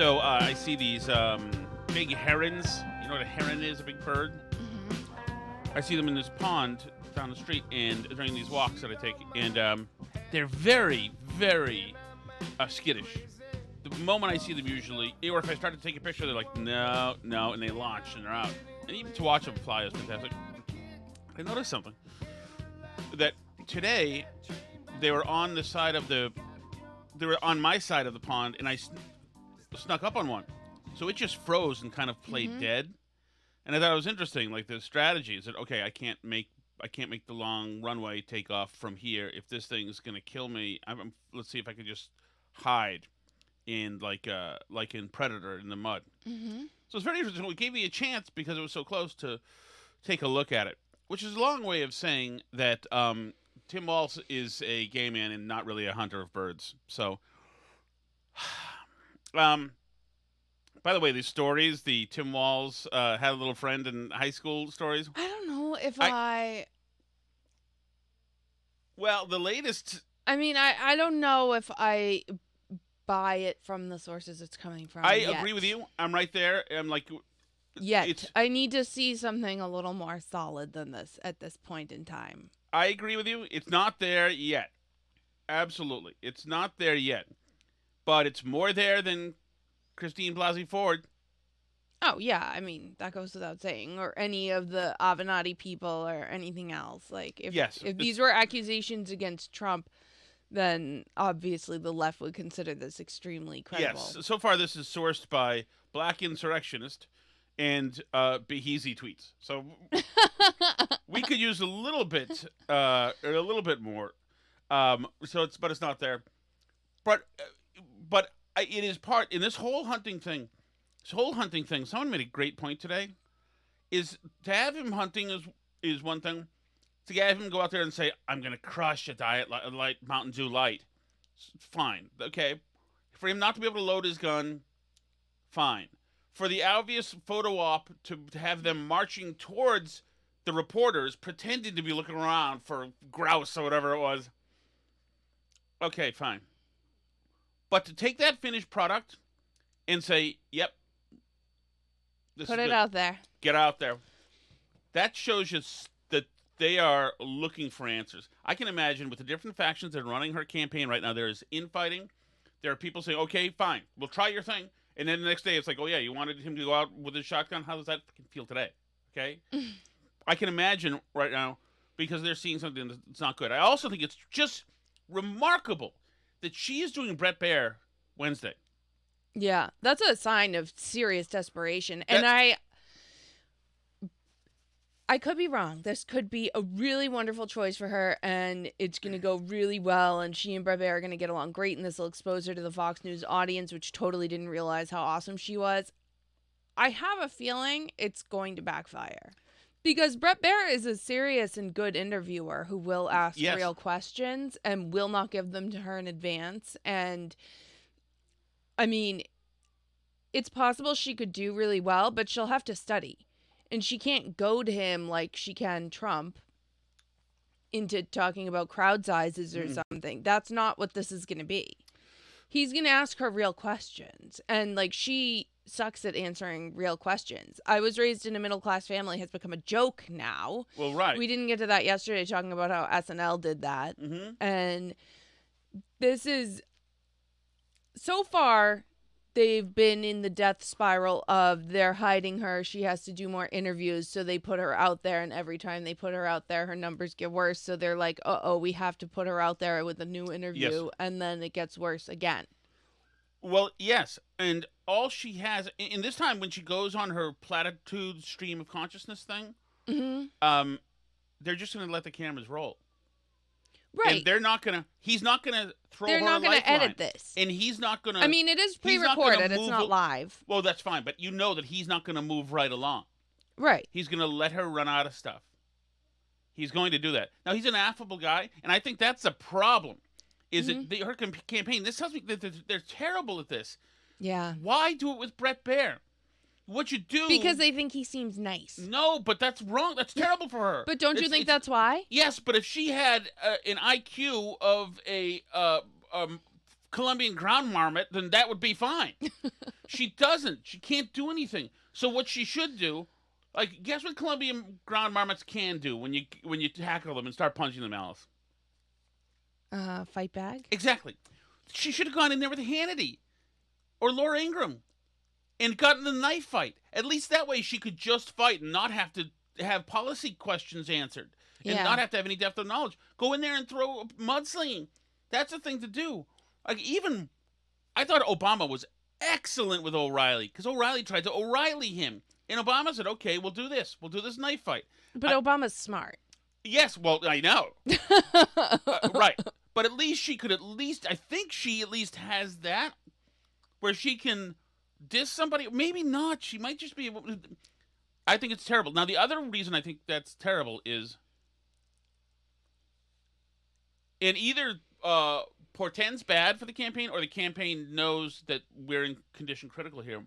So I see these big herons. You know what a heron is? A big bird. Mm-hmm. I see them in this pond down the street, and during these walks that I take, and they're very, very skittish. The moment I see them, usually, or if I start to take a picture, they're like, no, no, and they launch and they're out. And even to watch them fly is fantastic. I noticed something that today they were on the side of the, they were on my side of the pond, and I snuck up on one, so it just froze and kind of played dead. And I thought it was interesting, like the strategy is that okay, I can't make the long runway take off from here. If this thing is going to kill me, let's see if I can just hide in like in Predator in the mud. Mm-hmm. So it's very interesting. It gave me a chance because it was so close to take a look at it, which is a long way of saying that Tim Walz is a gay man and not really a hunter of birds. So, by the way, these stories, the Tim Walz had a little friend in high school stories. I don't know if Well, the latest. I mean, I don't know if I buy it from the sources it's coming from. I agree with you. I'm right there. I'm like. I need to see something a little more solid than this at this point in time. I agree with you. It's not there yet. Absolutely. It's not there yet. But it's more there than Christine Blasey Ford. Oh, yeah. I mean, that goes without saying. Or any of the Avenatti people or anything else. Like, if these were accusations against Trump, then obviously the left would consider this extremely credible. Yes. So far, this is sourced by Black Insurrectionist and Beheezy tweets. So we could use a little bit or a little bit more. But it's not there. But it is part in this whole hunting thing. Someone made a great point today. Is to have him hunting is one thing. To have him go out there and say, "I'm going to crush a Diet Light Mountain Dew Light," fine, okay. For him not to be able to load his gun, fine. For the obvious photo op to have them marching towards the reporters, pretending to be looking around for grouse or whatever it was, okay, fine. But to take that finished product and say, "Yep, put it out there, get out there," that shows you that they are looking for answers. I can imagine with the different factions that are running her campaign right now, there is infighting. There are people saying, "Okay, fine, we'll try your thing," and then the next day it's like, "Oh yeah, you wanted him to go out with his shotgun. How does that feel today?" Okay, I can imagine right now because they're seeing something that's not good. I also think it's just remarkable that she is doing Bret Baier Wednesday. Yeah, that's a sign of serious desperation. And I could be wrong. This could be a really wonderful choice for her, and it's going to go really well, and she and Bret Baier are going to get along great, and this will expose her to the Fox News audience, which totally didn't realize how awesome she was. I have a feeling it's going to backfire. Because Bret Baier is a serious and good interviewer who will ask real questions and will not give them to her in advance. And, I mean, it's possible she could do really well, but she'll have to study. And she can't go to him like she can Trump into talking about crowd sizes or something. That's not what this is going to be. He's going to ask her real questions. And, like, she sucks at answering real questions. I was raised in a middle-class family has become a joke now. Well, right. We didn't get to that yesterday talking about how SNL did that. And this is, so far, they've been in the death spiral of they're hiding her. She has to do more interviews, so they put her out there. And every time they put her out there, her numbers get worse. So they're like, we have to put her out there with a new interview. Yes. And then it gets worse again. Well, yes. And all she has, in this time when she goes on her platitude stream of consciousness thing, they're just going to let the cameras roll. Right. And they're not going to, he's not going to throw her a lifeline. They're not going to edit this. And he's not going to. I mean, it is pre-recorded. It's not live. Well, that's fine. But you know that he's not going to move right along. Right. He's going to let her run out of stuff. He's going to do that. Now, he's an affable guy. And I think that's a problem. Is it her campaign? This tells me that they're terrible at this. Yeah. Why do it with Bret Baier? What you do? Because they think he seems nice. No, but that's wrong. That's terrible for her. But don't you think that's why? Yes, but if she had an IQ of a Colombian ground marmot, then that would be fine. She doesn't. She can't do anything. So what she should do, like, guess what Colombian ground marmots can do when you tackle them and start punching them, Alice? Fight back? Exactly. She should have gone in there with Hannity or Laura Ingraham and gotten the knife fight. At least that way she could just fight and not have to have policy questions answered and not have to have any depth of knowledge. Go in there and throw mudslinging. That's the thing to do. Like, even I thought Obama was excellent with O'Reilly because O'Reilly tried to O'Reilly him. And Obama said, okay, we'll do this. We'll do this knife fight. But Obama's smart. Yes, well, I know. Right. But at least she could I think she at least has that where she can diss somebody. Maybe not. She might just be able to. I think it's terrible. Now, the other reason I think that's terrible is it either portends bad for the campaign or the campaign knows that we're in condition critical here.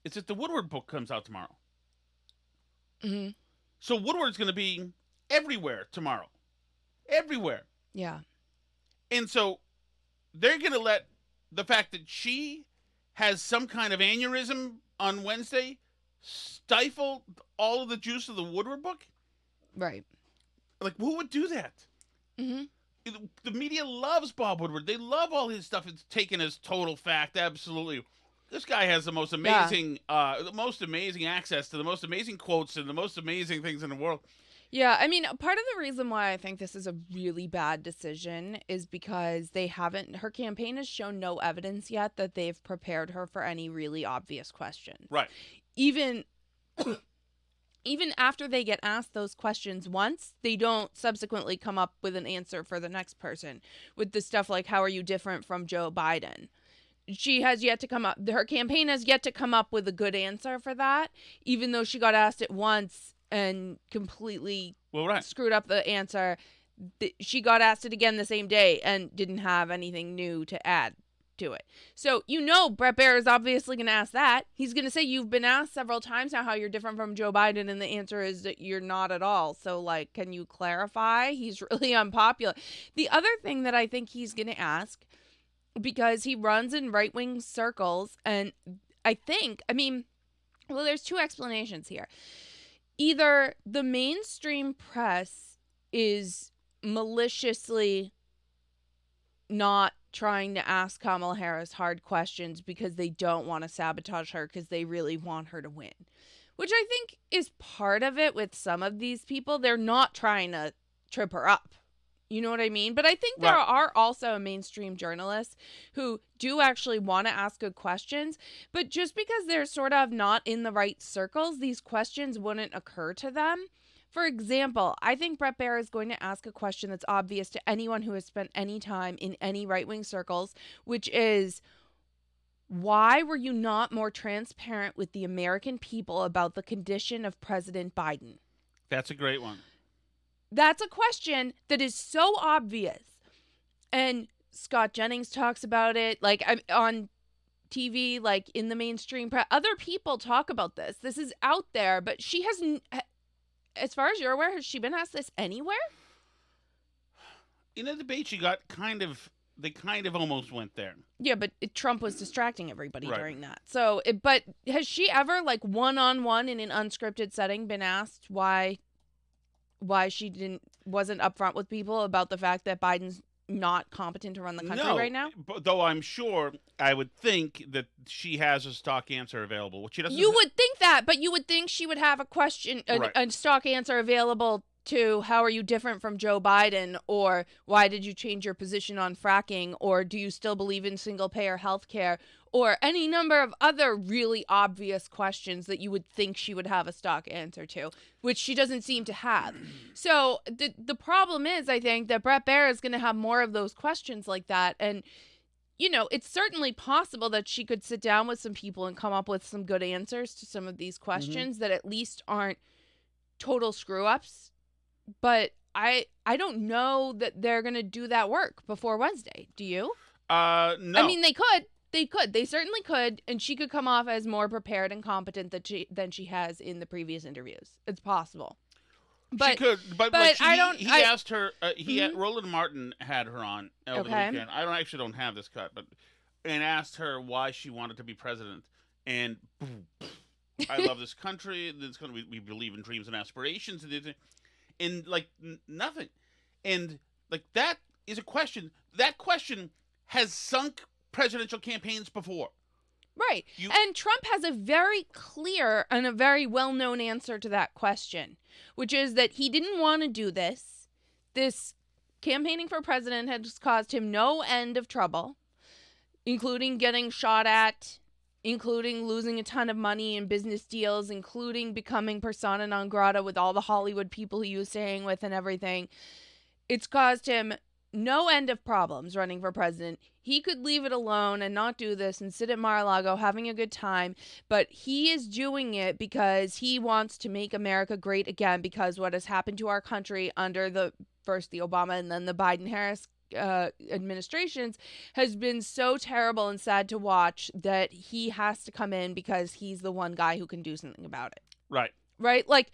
It's that the Woodward book comes out tomorrow. Mm-hmm. So Woodward's going to be everywhere tomorrow. Everywhere. Yeah. And so they're going to let the fact that she has some kind of aneurysm on Wednesday stifle all of the juice of the Woodward book? Right. Like, who would do that? Mm-hmm. The media loves Bob Woodward. They love all his stuff. It's taken as total fact. Absolutely. This guy has the most amazing access to the most amazing quotes and the most amazing things in the world. Yeah, I mean, part of the reason why I think this is a really bad decision is because her campaign has shown no evidence yet that they've prepared her for any really obvious questions. Right. Even after they get asked those questions once, they don't subsequently come up with an answer for the next person with the stuff like, how are you different from Joe Biden? She has yet to come up, her campaign has yet to come up with a good answer for that, even though she got asked it once and completely screwed up the answer. She got asked it again the same day and didn't have anything new to add to it. So, Bret Baier is obviously going to ask that. He's going to say, you've been asked several times now how you're different from Joe Biden, and the answer is that you're not at all. So, like, can you clarify? He's really unpopular. The other thing that I think he's going to ask, because he runs in right-wing circles, and there's two explanations here. Either the mainstream press is maliciously not trying to ask Kamala Harris hard questions because they don't want to sabotage her because they really want her to win, which I think is part of it with some of these people. They're not trying to trip her up. You know what I mean? But I think there are also mainstream journalists who do actually want to ask good questions, but just because they're sort of not in the right circles, these questions wouldn't occur to them. For example, I think Bret Baier is going to ask a question that's obvious to anyone who has spent any time in any right-wing circles, which is, why were you not more transparent with the American people about the condition of President Biden? That's a great one. That's a question that is so obvious. And Scott Jennings talks about it, like, on TV, like, in the mainstream press. Other people talk about this. This is out there, but she hasn't, as far as you're aware, has she been asked this anywhere? In a debate, they kind of almost went there. Yeah, but Trump was distracting everybody during that. So, but has she ever, like, one-on-one in an unscripted setting been asked why she wasn't upfront with people about the fact that Biden's not competent to run the country right now? But though I'm sure, I would think that she has a stock answer available, which she doesn't. You would think that, but you would think she would have a question, a stock answer available to, how are you different from Joe Biden, or why did you change your position on fracking, or do you still believe in single-payer health care, or any number of other really obvious questions that you would think she would have a stock answer to, which she doesn't seem to have. So the problem is, I think, that Bret Baier is going to have more of those questions like that. And, it's certainly possible that she could sit down with some people and come up with some good answers to some of these questions that at least aren't total screw-ups. But I don't know that they're going to do that work before Wednesday. Do you? No. I mean, they could. They certainly could, and she could come off as more prepared and competent than she has in the previous interviews. It's possible. But she could, but he asked her. Roland Martin had her on over the weekend. I don't have this cut, and asked her why she wanted to be president. And I love this country. We believe in dreams and aspirations, and like nothing. And like that is a question. That question has sunk presidential campaigns before. Right. And Trump has a very clear and a very well-known answer to that question, which is that he didn't want to do this. This campaigning for president has caused him no end of trouble, including getting shot at, including losing a ton of money in business deals, including becoming persona non grata with all the Hollywood people he was staying with and everything. It's caused him no end of problems running for president. He could leave it alone and not do this and sit at Mar-a-Lago having a good time, but he is doing it because he wants to make America great again, because what has happened to our country under first the Obama and then the Biden-Harris administrations has been so terrible and sad to watch that he has to come in because he's the one guy who can do something about it. Right? Like,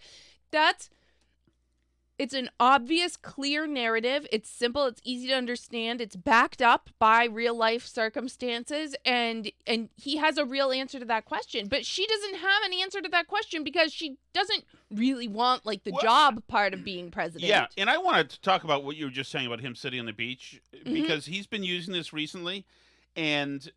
it's an obvious, clear narrative. It's simple. It's easy to understand. It's backed up by real life circumstances. And he has a real answer to that question. But she doesn't have an answer to that question because she doesn't really want the job part of being president. Yeah. And I wanted to talk about what you were just saying about him sitting on the beach, because he's been using this recently. And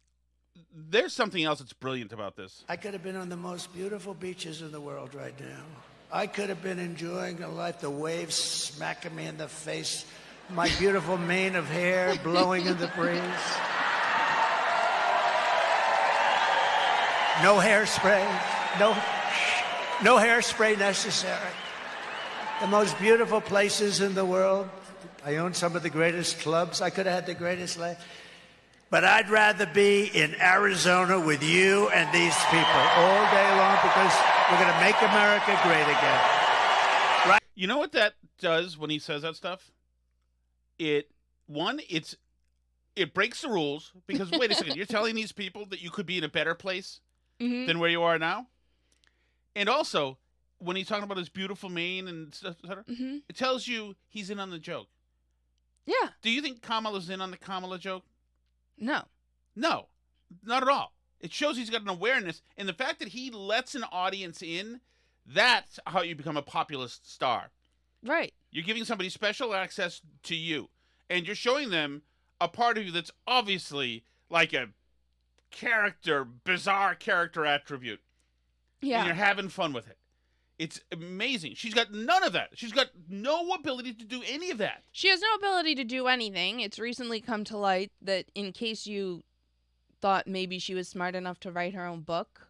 there's something else that's brilliant about this. I could have been on the most beautiful beaches in the world right now. I could have been enjoying a life, the waves smacking me in the face, my beautiful mane of hair blowing in the breeze. No hairspray, no hairspray necessary. The most beautiful places in the world. I own some of the greatest clubs. I could have had the greatest life. But I'd rather be in Arizona with you and these people all day long, because we're going to make America great again. Right? You know what that does when he says that stuff? It breaks the rules, because wait a second, you're telling these people that you could be in a better place than where you are now? And also, when he's talking about his beautiful mane and stuff, it tells you he's in on the joke. Yeah. Do you think Kamala's in on the Kamala joke? No, not at all. It shows he's got an awareness, and the fact that he lets an audience in, that's how you become a populist star. Right. You're giving somebody special access to you, and you're showing them a part of you that's obviously like a bizarre character attribute. Yeah. And you're having fun with it. It's amazing. She's got none of that. She's got no ability to do any of that. She has no ability to do anything. It's recently come to light that, in case you thought maybe she was smart enough to write her own book,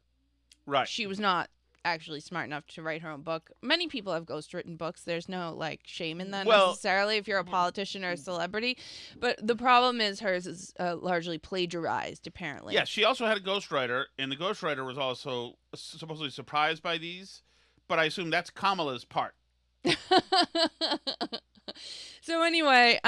right? She was not actually smart enough to write her own book. Many people have ghostwritten books. There's no shame in that necessarily if you're a politician or a celebrity. But the problem is hers is largely plagiarized, apparently. Yeah, she also had a ghostwriter, and the ghostwriter was also supposedly surprised by these. But I assume that's Kamala's part. So anyway,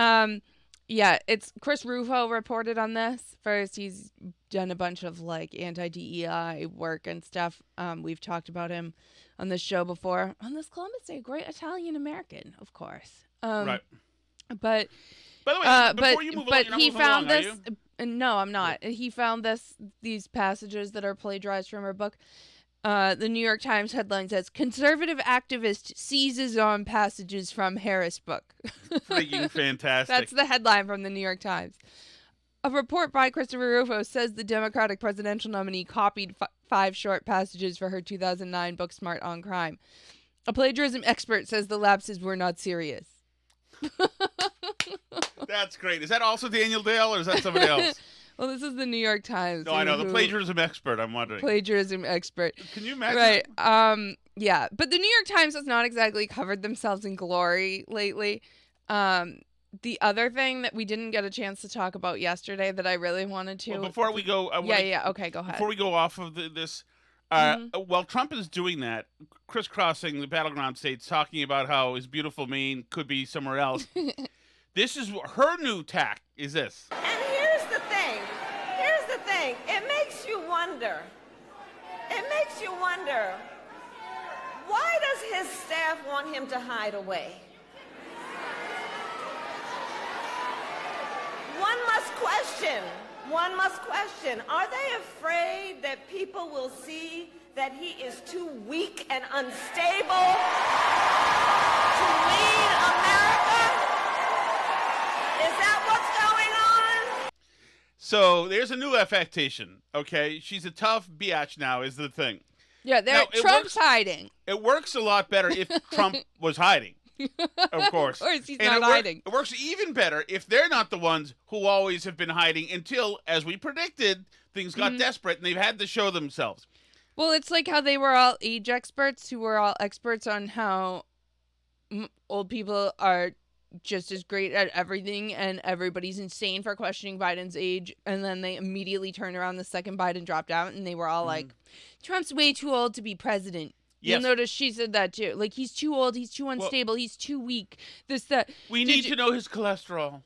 it's Chris Rufo reported on this. First, he's done a bunch of anti-DEI work and stuff. We've talked about him on this show before. On this Columbus Day, great Italian American, of course. Right. But by the way, before you move on, he found this. No, I'm not. Yeah. He found these passages that are plagiarized from her book. The New York Times headline says, "Conservative activist seizes on passages from Harris book." Freaking fantastic. That's the headline from the New York Times. A report by Christopher Rufo says the Democratic presidential nominee copied 5 short passages for her 2009 book, Smart on Crime. A plagiarism expert says the lapses were not serious. That's great. Is that also Daniel Dale, or is that somebody else? Well, this is the New York Times. No, I know. The plagiarism expert, I'm wondering. Plagiarism expert. Can you imagine? Right. Yeah. But the New York Times has not exactly covered themselves in glory lately. The other thing that we didn't get a chance to talk about yesterday that I really wanted to... Well, before we go... Okay, go ahead. Before we go off of this... While Trump is doing that, crisscrossing the battleground states, talking about how his beautiful mane could be somewhere else, this is her new tack, is this. And here's the thing. It makes you wonder. Why does his staff want him to hide away? One must question, are they afraid that people will see that he is too weak and unstable to lead America? Is that what's going on? So there's a new affectation, okay? She's a tough biatch now, is the thing. Yeah, Now, it Trump's works- hiding. It works a lot better if Trump was hiding. Of course. Of course, he's And not hiding. It works even better if they're not the ones who always have been hiding until, as we predicted, things got desperate and they've had to show themselves. Well, it's like how they were all age experts who were all experts on how old people are just as great at everything and everybody's insane for questioning Biden's age. And then they immediately turned around the second Biden dropped out and they were all like, Trump's way too old to be president. Yes. You'll notice she said that too. Like, he's too old, he's too unstable, he's too weak. This, that. We need to know his cholesterol.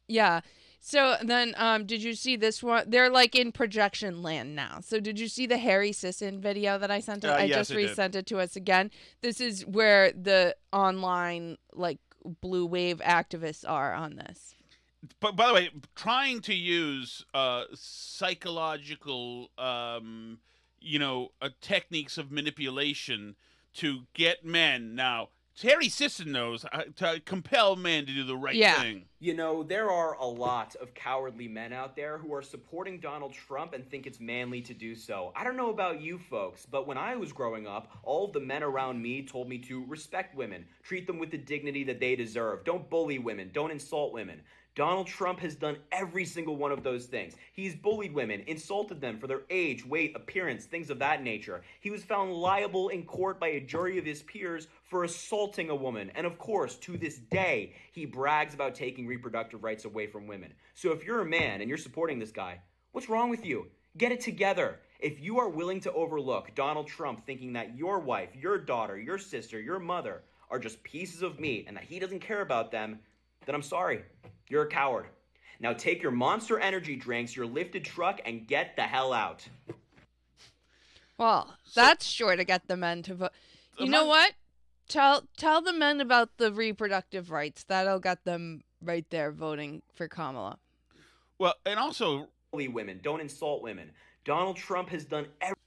Yeah. So then, did you see this one? They're like in projection land now. So did you see the Harry Sisson video that I sent? I yes, just I did. resent it to us again. This is where the online like blue wave activists are on this. But by the way, trying to use psychological, techniques of manipulation to get men now. Harry Sisson knows to compel men to do the right thing. You know, there are a lot of cowardly men out there who are supporting Donald Trump and think it's manly to do so. I don't know about you folks, but when I was growing up, all of the men around me told me to respect women, treat them with the dignity that they deserve, don't bully women, don't insult women. Donald Trump has done every single one of those things. He's bullied women, insulted them for their age, weight, appearance, things of that nature. He was found liable in court by a jury of his peers for assaulting a woman. And of course, to this day, he brags about taking reproductive rights away from women. So if you're a man and you're supporting this guy, what's wrong with you? Get it together. If you are willing to overlook Donald Trump thinking that your wife, your daughter, your sister, your mother are just pieces of meat and that he doesn't care about them, then I'm sorry. You're a coward. Now take your Monster Energy drinks, your lifted truck, and get the hell out. Well, that's sure to get the men to vote. You know what? Tell the men about the reproductive rights. That'll get them right there voting for Kamala. Well, and also, Bully women, don't insult women. Donald Trump has done everything.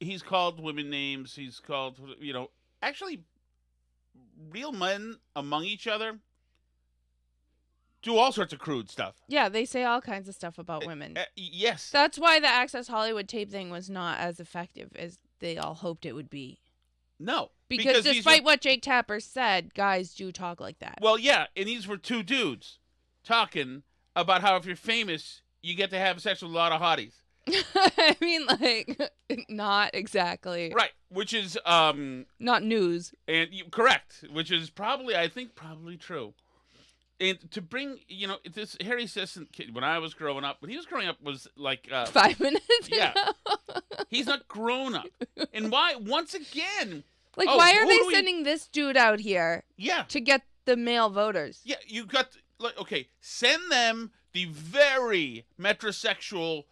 he's called women names. He's called, actually, real men among each other do all sorts of crude stuff. Yeah, they say all kinds of stuff about women. Yes. That's why the Access Hollywood tape thing was not as effective as they all hoped it would be. No. Because despite what Jake Tapper said, guys do talk like that. Well, yeah, and these were two dudes talking about how if you're famous, you get to have sex with a lot of hotties. I mean, like, not exactly. Right, which is... not news. And correct, which is probably true. And to bring, this Harry Sisson kid, when he was growing up, was like... 5 minutes Yeah. ago. He's not grown up. And why, once again... Like, why are they sending this dude out here to get the male voters? Yeah, you got... Okay, send them the very metrosexual,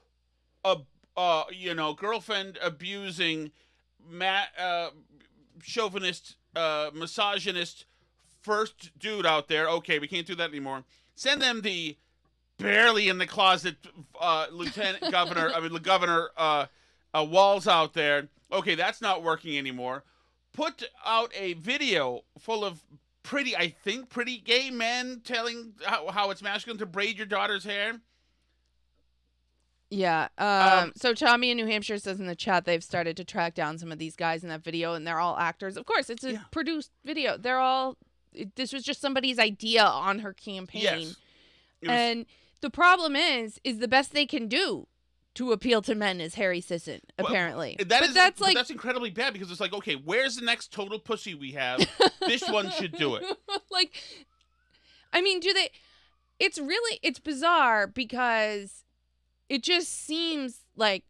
girlfriend abusing, chauvinist, misogynist first dude out there. Okay, we can't do that anymore. Send them the barely in the closet governor Walls out there. Okay, that's not working anymore. Put out a video full of pretty gay men telling how it's masculine to braid your daughter's hair. Yeah. So Tommy in New Hampshire says in the chat they've started to track down some of these guys in that video, and they're all actors. Of course, it's a produced video. They're all... This was just somebody's idea on her campaign. Yes. And the problem is the best they can do to appeal to men is Harry Sisson, apparently. That's incredibly bad because it's like, okay, where's the next total pussy we have? This one should do it. Like, I mean, it's bizarre because it just seems like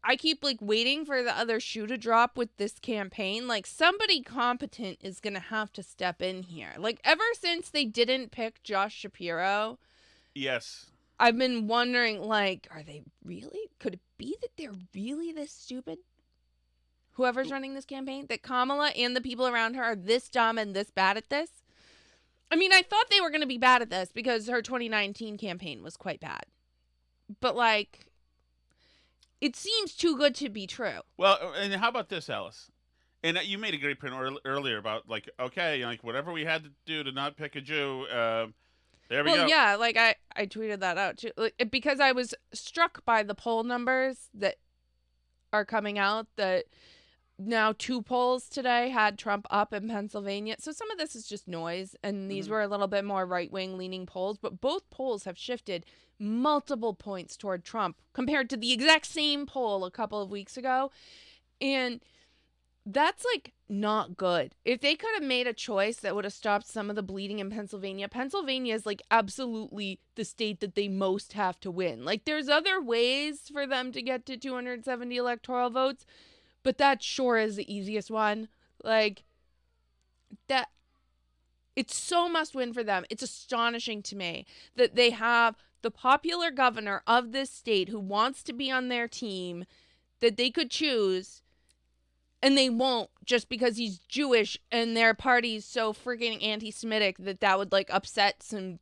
I keep like waiting for the other shoe to drop with this campaign. Like, somebody competent is going to have to step in here. Like, ever since they didn't pick Josh Shapiro. Yes. I've been wondering, like, are they really? Could it be that they're really this stupid? whoever's running this campaign, that Kamala and the people around her are this dumb and this bad at this. I mean, I thought they were going to be bad at this because her 2019 campaign was quite bad. But, like, it seems too good to be true. Well, and how about this, Alice? And you made a great point earlier about, like, okay, like, whatever we had to do to not pick a Jew, there we go. Well, yeah, like, I tweeted that out, too. Like, because I was struck by the poll numbers that are coming out, that now 2 polls today had Trump up in Pennsylvania. So some of this is just noise, and these were a little bit more right-wing leaning polls, but both polls have shifted multiple points toward Trump compared to the exact same poll a couple of weeks ago. And that's, like, not good. If they could have made a choice that would have stopped some of the bleeding in Pennsylvania is, like, absolutely the state that they most have to win. Like, there's other ways for them to get to 270 electoral votes, but that sure is the easiest one. Like, that, it's so must win for them. It's astonishing to me that they have the popular governor of this state who wants to be on their team that they could choose, and they won't, just because he's Jewish and their party's so freaking anti-Semitic that would, like, upset some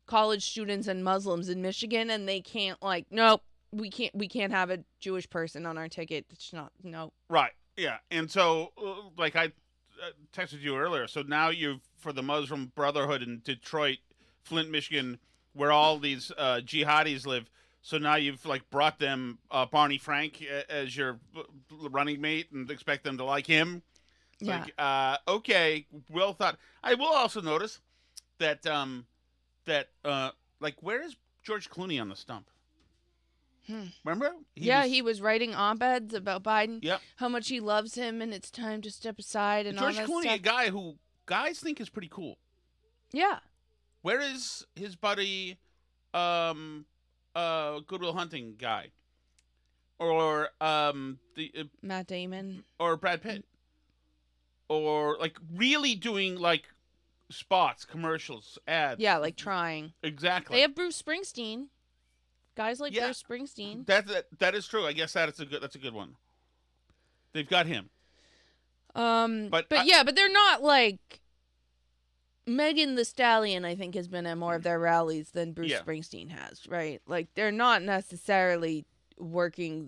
college students and Muslims in Michigan, and they can't, like, nope, we can't have a Jewish person on our ticket. It's not, no. Right, yeah. And so, like, I texted you earlier, so now for the Muslim Brotherhood in Detroit, Flint, Michigan, where all these jihadis live, so now you've, like, brought them Barney Frank as your running mate and expect them to like him. It's Yeah. like, okay, well thought. I will also notice that like, where is George Clooney on the stump? Remember? He was writing op-eds about Biden. Yep. How much he loves him and it's time to step aside and George all that Clooney, stuff. a guy who guys think is pretty cool. Yeah. Where is his buddy, Goodwill Hunting guy, or Matt Damon. or Brad Pitt, or, like, really doing, like, spots, commercials, ads? Yeah, like trying. Exactly. They have Bruce Springsteen. Guys like Yeah. Bruce Springsteen. That is true. I guess that's a good one. They've got him. But they're not like Megan Thee Stallion, I think, has been at more of their rallies than Bruce Springsteen has, right? Like, they're not necessarily working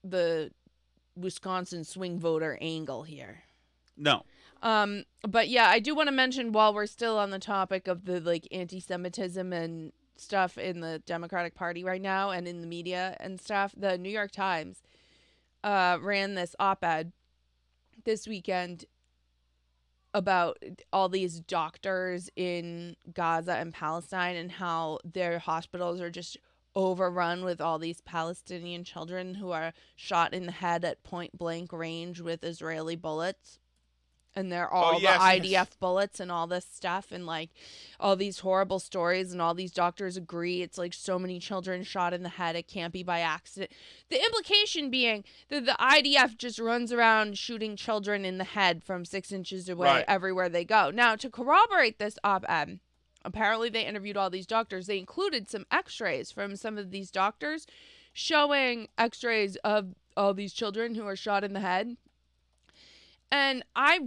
the Wisconsin swing voter angle here. No. But yeah, I do want to mention, while we're still on the topic of the, like, anti-Semitism and stuff in the Democratic Party right now and in the media and stuff, the New York Times ran this op-ed this weekend about all these doctors in Gaza and Palestine and how their hospitals are just overrun with all these Palestinian children who are shot in the head at point blank range with Israeli bullets. And they're all the IDF bullets and all this stuff, and, like, all these horrible stories, and all these doctors agree it's, like, so many children shot in the head, it can't be by accident. The implication being that the IDF just runs around shooting children in the head from 6 inches away everywhere they go. Now, to corroborate this op-ed, apparently they interviewed all these doctors. They included some x-rays from some of these doctors showing x-rays of all these children who are shot in the head. And I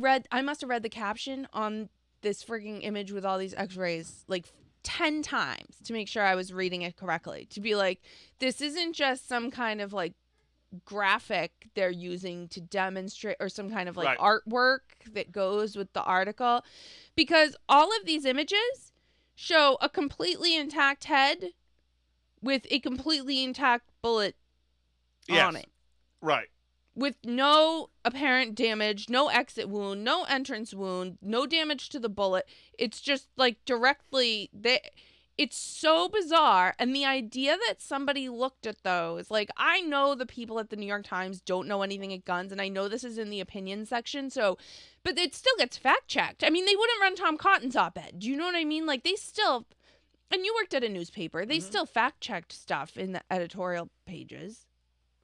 must have read the caption on this freaking image with all these x-rays like 10 times to make sure I was reading it correctly. To be like, this isn't just some kind of, like, graphic they're using to demonstrate, or some kind of, like, artwork that goes with the article. Because all of these images show a completely intact head with a completely intact bullet on it. Right. With no apparent damage, no exit wound, no entrance wound, no damage to the bullet. It's just, like, directly there. It's so bizarre. And the idea that somebody looked at those, like, I know the people at the New York Times don't know anything at guns, and I know this is in the opinion section, so, but it still gets fact checked. I mean, they wouldn't run Tom Cotton's op-ed. Do you know what I mean? Like, they still, and you worked at a newspaper, they still fact checked stuff in the editorial pages.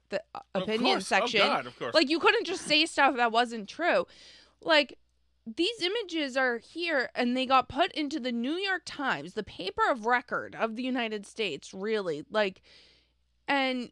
The opinion section. Oh, God, of course. Like, you couldn't just say stuff that wasn't true. Like, these images are here, and they got put into the New York Times, the paper of record of the United States, really. Like, and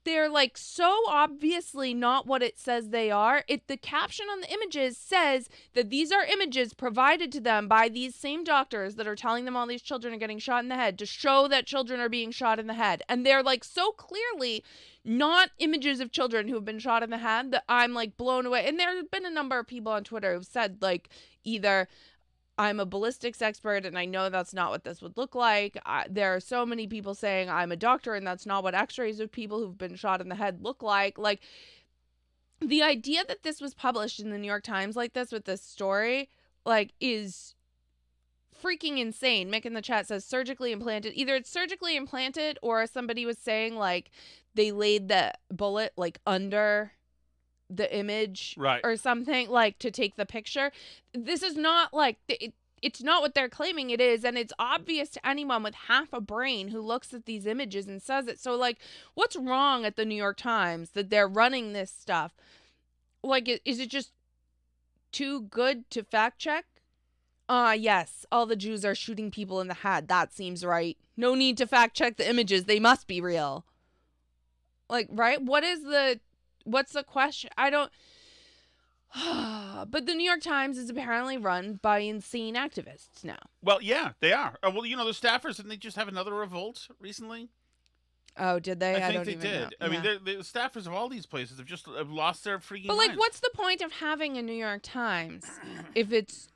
they're like so obviously not what it says they are. The caption on the images says that these are images provided to them by these same doctors that are telling them all these children are getting shot in the head to show that children are being shot in the head. And they're like so clearly not images of children who have been shot in the head that I'm like blown away. And there have been a number of people on Twitter who've said like either I'm a ballistics expert and I know that's not what this would look like. There are so many people saying I'm a doctor and that's not what x-rays of people who've been shot in the head look like. Like, the idea that this was published in the New York Times like this with this story, like, is freaking insane. Mick in the chat says surgically implanted. Either it's surgically implanted or somebody was saying, like, they laid the bullet, like, under the image right, or something, like, to take the picture. This is not like it's not what they're claiming it is, and it's obvious to anyone with half a brain who looks at these images and says it. So like, what's wrong at the New York Times that they're running this stuff? Like, is it just too good to fact check? Yes, all the Jews are shooting people in the head. That seems right. No need to fact check the images. They must be real. Like, right? What's the question? I don't... But the New York Times is apparently run by insane activists now. Well, yeah, they are. Well, you know, the staffers, didn't they just have another revolt recently? Oh, did they? I think don't they even did. know. I mean, the staffers of all these places have just lost their freaking But, like, minds. what's the point of having a New York Times if it's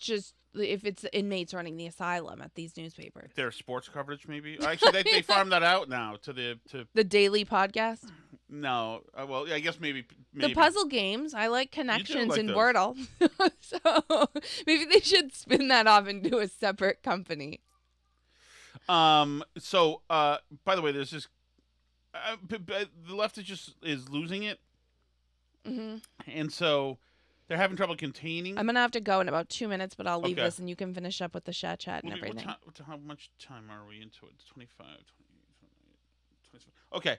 inmates running the asylum at these newspapers? Their sports coverage, maybe? Actually, they farmed that out now to the daily podcast? No. Well, I guess maybe. The puzzle games. I like Connections like and those. Wordle. So maybe they should spin that off into a separate company. So, by the way, there's this... the left is losing it. Mm-hmm. And so they're having trouble containing. I'm going to have to go in about 2 minutes, but I'll leave Okay. this and you can finish up with the chat and everything. How much time are we into it? 25, 28, 27. Okay.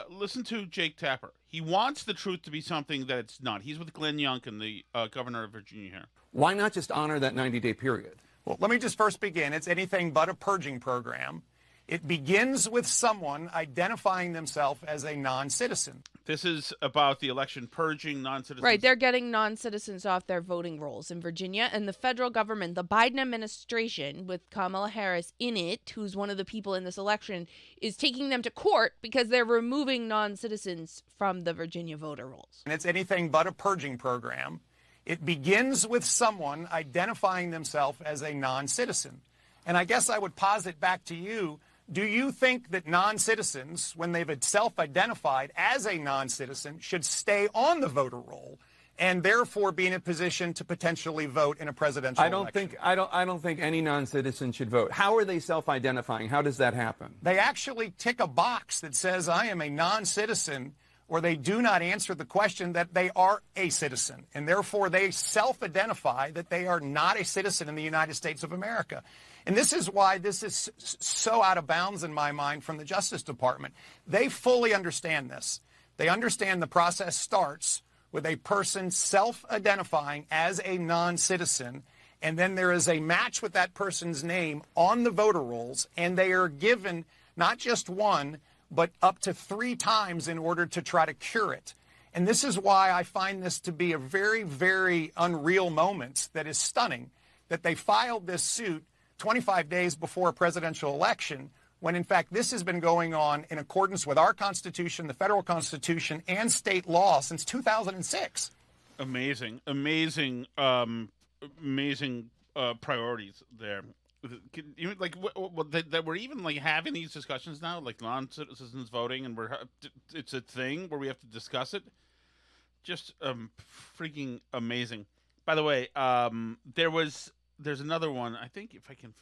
Listen to Jake Tapper. He wants the truth to be something that it's not. He's with Glenn Youngkin, the governor of Virginia here. Why not just honor that 90-day period? Well, let me just first begin. It's anything but a purging program. It begins with someone identifying themselves as a non-citizen. This is about the election purging non-citizens. Right, they're getting non-citizens off their voting rolls in Virginia, and the federal government, the Biden administration, with Kamala Harris in it, who's one of the people in this election, is taking them to court because they're removing non-citizens from the Virginia voter rolls. And it's anything but a purging program. It begins with someone identifying themselves as a non-citizen. And I guess I would posit back to you, do you think that non-citizens, when they've self-identified as a non-citizen, should stay on the voter roll and therefore be in a position to potentially vote in a presidential election? I don't think any non-citizen should vote. How are they self-identifying? How does that happen? They actually tick a box that says, I am a non-citizen, or they do not answer the question that they are a citizen, and therefore they self-identify that they are not a citizen in the United States of America. And this is why this is so out of bounds in my mind from the Justice Department. They fully understand this. They understand the process starts with a person self-identifying as a non-citizen, and then there is a match with that person's name on the voter rolls, and they are given not just one, but up to 3 times in order to try to cure it. And this is why I find this to be a very, very unreal moment that is stunning, that they filed this suit 25 days before a presidential election, when in fact this has been going on in accordance with our Constitution, the federal Constitution, and state law since 2006. Amazing priorities there. That we're even like having these discussions now, like non-citizens voting, and it's a thing where we have to discuss it. Just freaking amazing. By the way, there's another one. I think if I can.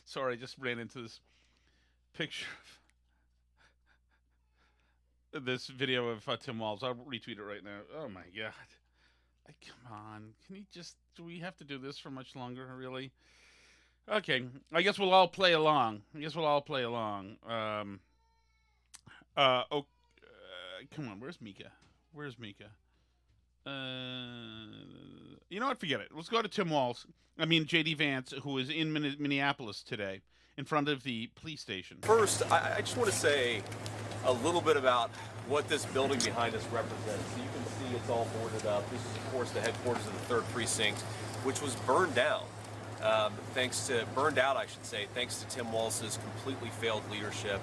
Sorry, I just ran into this picture of this video of Tim Walz. I'll retweet it right now. Oh my god. Come on. Do we have to do this for much longer, really? Okay. I guess we'll all play along. Come on. Where's Mika? You know what? Forget it. Let's go to Tim Walz. JD Vance, who is in Minneapolis today. in front of the police station. First, I just want to say a little bit about what this building behind us represents. So you can see it's all boarded up. This is, of course, the headquarters of the 3rd Precinct, which was burned down. Burned out, I should say, thanks to Tim Walz's completely failed leadership.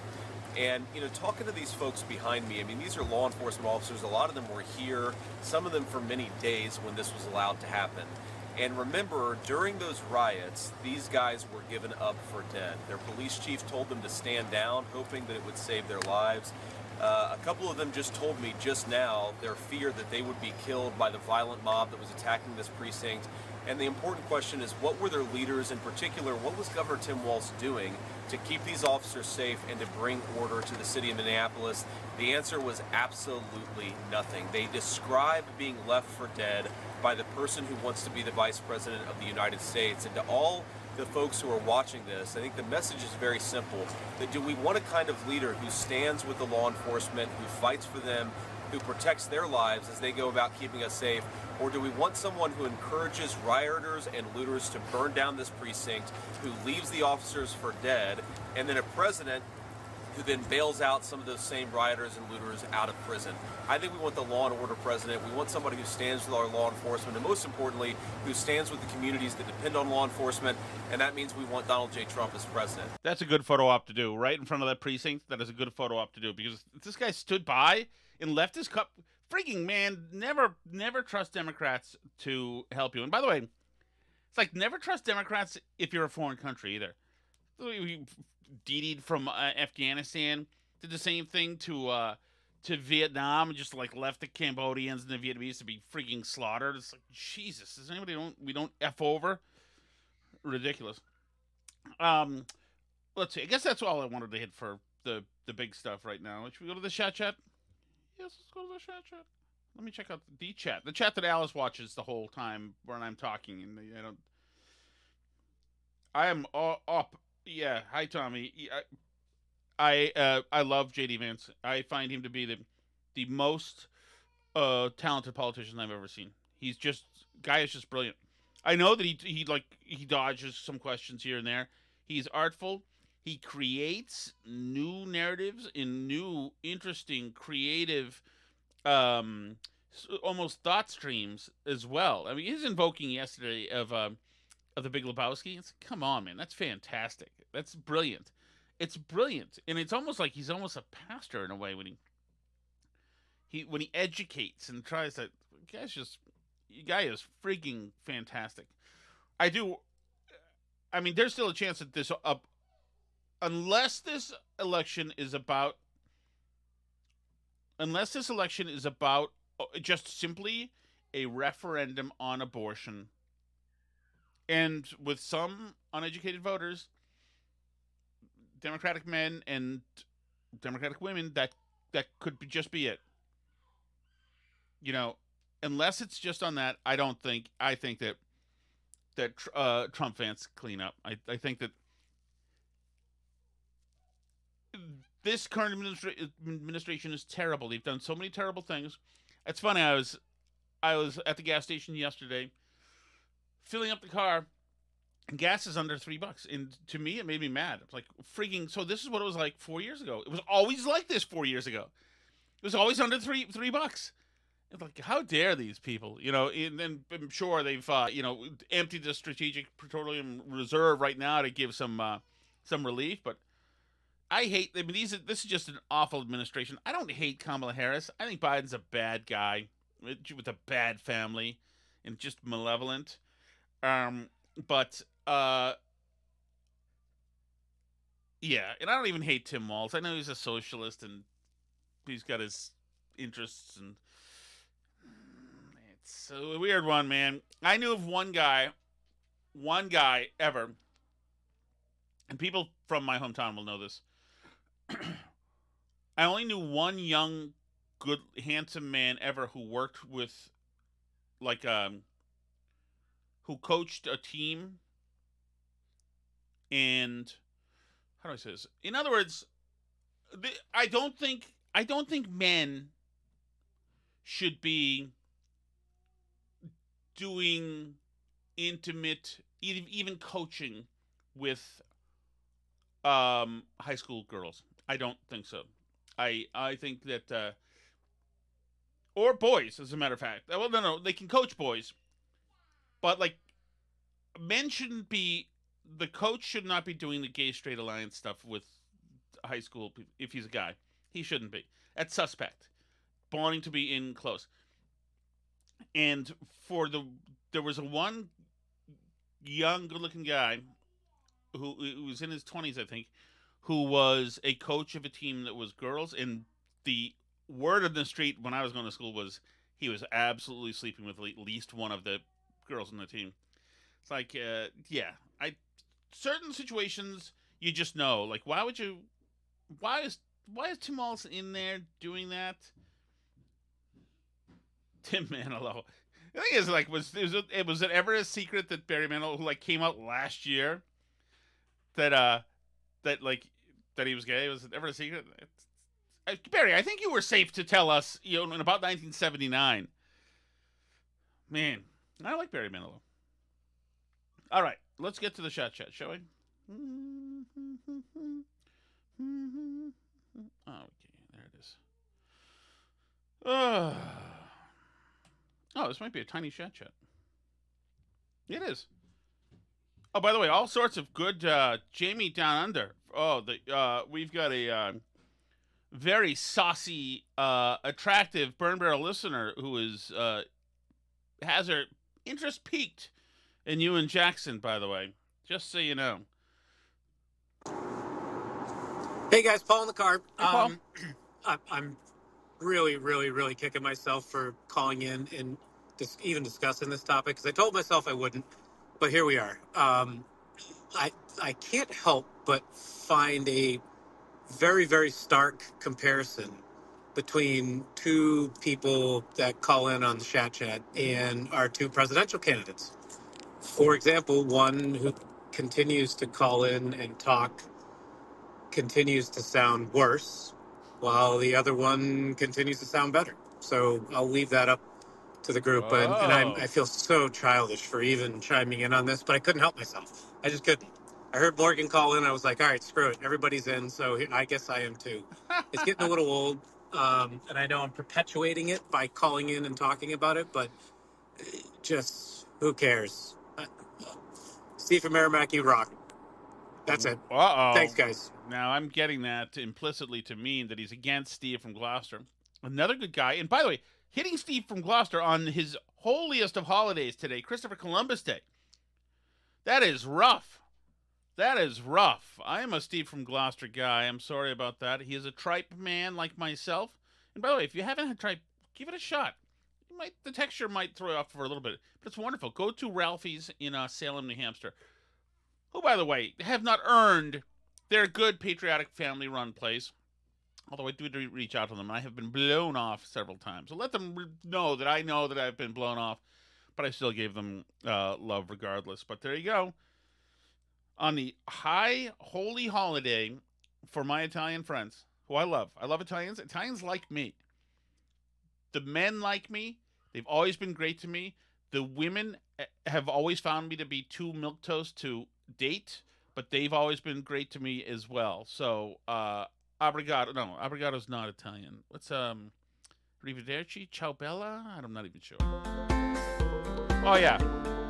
And, you know, talking to these folks behind me, I mean, these are law enforcement officers. A lot of them were here, some of them for many days when this was allowed to happen. And remember, during those riots, these guys were given up for dead. Their police chief told them to stand down, hoping that it would save their lives. A couple of them just told me just now their fear that they would be killed by the violent mob that was attacking this precinct. And the important question is, what were their leaders, in particular, what was Governor Tim Walz doing to keep these officers safe and to bring order to the city of Minneapolis? The answer was absolutely nothing. They described being left for dead by the person who wants to be the Vice President of the United States. And to all the folks who are watching this, I think the message is very simple. That do we want a kind of leader who stands with the law enforcement, who fights for them, who protects their lives as they go about keeping us safe? Or do we want someone who encourages rioters and looters to burn down this precinct, who leaves the officers for dead, and then a president who then bails out some of those same rioters and looters out of prison? I think we want the law and order president. We want somebody who stands with our law enforcement, and most importantly, who stands with the communities that depend on law enforcement, and that means we want Donald J. Trump as president. That's a good photo op to do, right in front of that precinct. That is a good photo op to do, because this guy stood by and left his cup. Freaking man, never trust Democrats to help you. And by the way, it's like never trust Democrats if you're a foreign country either. We DD'd from Afghanistan, did the same thing to Vietnam, and just like left the Cambodians and the Vietnamese to be freaking slaughtered. It's like, Jesus, does anybody we don't F over? Ridiculous. Let's see. I guess that's all I wanted to hit for the big stuff right now. Should we go to the chat? Yes, let's go to the chat. Let me check out the chat. The chat that Alice watches the whole time when I'm talking, and I am up. Yeah, hi Tommy. I love JD Vance. I find him to be the most talented politician I've ever seen. Guy is just brilliant. I know that he dodges some questions here and there. He's artful. He creates new narratives in new, interesting, creative, almost thought streams as well. I mean, his invoking yesterday of the Big Lebowski. It's like, come on, man, that's fantastic. That's brilliant. It's brilliant, and it's almost like he's almost a pastor in a way when he educates and tries to. The guy is freaking fantastic. I mean, there's still a chance that this unless this election is about just simply a referendum on abortion, and with some uneducated voters, Democratic men and Democratic women, that could just be it. You know, unless it's just on that, I think that Trump fans clean up. I think that this current administration is terrible. They've done so many terrible things. It's funny. I was at the gas station yesterday, filling up the car, and gas is under $3. And to me, it made me mad. It's like freaking. So this is what it was like 4 years ago. It was always like this 4 years ago. It was always under $3. It's like, how dare these people? You know, and then I'm sure they've emptied the Strategic Petroleum Reserve right now to give some relief, but. I mean, this is just an awful administration. I don't hate Kamala Harris. I think Biden's a bad guy with a bad family and just malevolent. But yeah, and I don't even hate Tim Walz. I know he's a socialist and he's got his interests, and it's a weird one, man. I knew of one guy ever, and people from my hometown will know this. I only knew one young, good, handsome man ever who worked with, who coached a team, and how do I say this? In other words, I don't think men should be doing intimate, even coaching with high school girls. I don't think so. I think that or boys, as a matter of fact. Well, no, they can coach boys, but like men shouldn't be. The coach should not be doing the gay straight alliance stuff with high school people. If he's a guy, he shouldn't be. That's suspect. Wanting to be in close. And there was a one young, good-looking guy who was in his 20s, I think, who was a coach of a team that was girls. And the word on the street when I was going to school was he was absolutely sleeping with at least one of the girls on the team. It's like, yeah, certain situations you just know. Like, why is Tim Wallace in there doing that? Tim Manilow. The thing is, like, was it ever a secret that Barry Manilow, who like came out last year, that he was gay? Was it ever a secret? Barry, I think you were safe to tell us, in about 1979. Man, I like Barry Manilow. All right, let's get to the shot chat, shall we? Okay, there it is. Oh, this might be a tiny shot chat. It is. Oh, by the way, all sorts of good Jamie Down Under. Oh, we've got a very saucy, attractive Burn Barrel listener who has her interest peaked in you and Jackson, by the way. Just so you know. Hey guys, Paul in the car. Hey, Paul. I'm really, really, really kicking myself for calling in and even discussing this topic because I told myself I wouldn't, but here we are. I can't help but find a very, very stark comparison between two people that call in on the chat and our two presidential candidates. For example, one who continues to call in and talk continues to sound worse, while the other one continues to sound better. So I'll leave that up to the group. And I feel so childish for even chiming in on this, but I couldn't help myself. I just couldn't. I heard Morgan call in. I was like, all right, screw it. Everybody's in, so I guess I am too. It's getting a little old, and I know I'm perpetuating it by calling in and talking about it, but just who cares? Steve from Merrimack, you rock. That's it. Uh-oh. Thanks, guys. Now, I'm getting that implicitly to mean that he's against Steve from Gloucester. Another good guy. And by the way, hitting Steve from Gloucester on his holiest of holidays today, Christopher Columbus Day. That is rough. That is rough. I am a Steve from Gloucester guy. I'm sorry about that. He is a tripe man like myself. And by the way, if you haven't had tripe, give it a shot. The texture might throw you off for a little bit, but it's wonderful. Go to Ralphie's in Salem, New Hampshire, who, by the way, have not earned their good, patriotic, family-run place. Although I do reach out to them, and I have been blown off several times. So let them know that I've been blown off, but I still gave them love regardless. But there you go. On the high holy holiday for my Italian friends, who I love. I love Italians. Italians like me. The men like me. They've always been great to me. The women have always found me to be too milquetoast to date, but they've always been great to me as well. So, obrigado. No, obrigado's not Italian. What's, arrivederci? Ciao bella? I'm not even sure. Oh, yeah.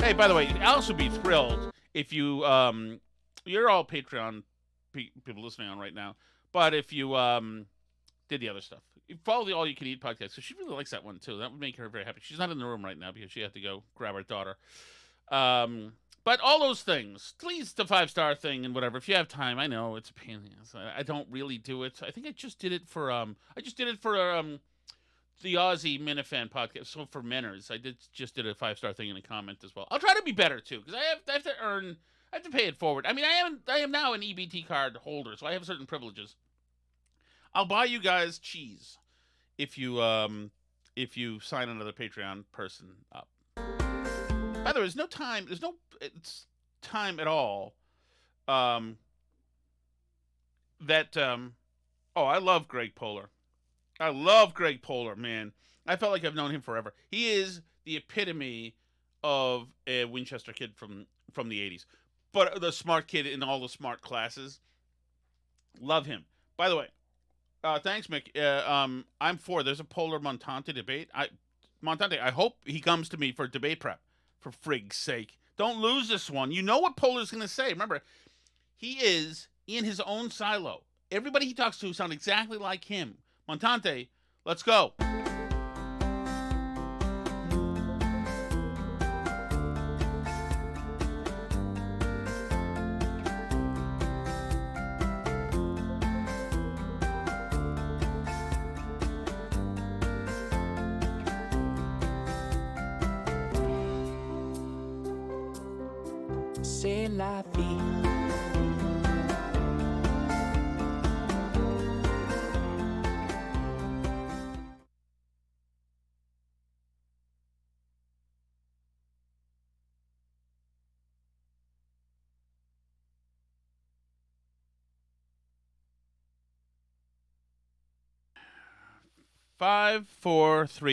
Hey, by the way, Alice would be thrilled if you, you're all Patreon people listening on right now, but if you, did the other stuff. Follow the All You Can Eat podcast, so she really likes that one too. That would make her very happy. She's not in the room right now because she had to go grab her daughter. But all those things, please, the 5-star thing and whatever. If you have time, I know it's a pain in the ass. I don't really do it. I think I just did it for the Aussie Minifan podcast. So for Menners, I just did a 5-star thing in a comment as well. I'll try to be better too because I have to pay it forward. I mean, I am now an EBT card holder, so I have certain privileges. I'll buy you guys cheese if you sign another Patreon person up. By the way, there's no time at all. I love Greg Poehler. I love Greg Poehler, man. I felt like I've known him forever. He is the epitome of a Winchester kid from the 80s. But the smart kid in all the smart classes. Love him. By the way, thanks, Mick. I'm for. There's a Polar Montante debate. Montante, I hope he comes to me for debate prep. For frig's sake, don't lose this one. You know what Polar's going to say. Remember, he is in his own silo. Everybody he talks to sound exactly like him. Montante, let's go. C'est la vie. Five, four, three.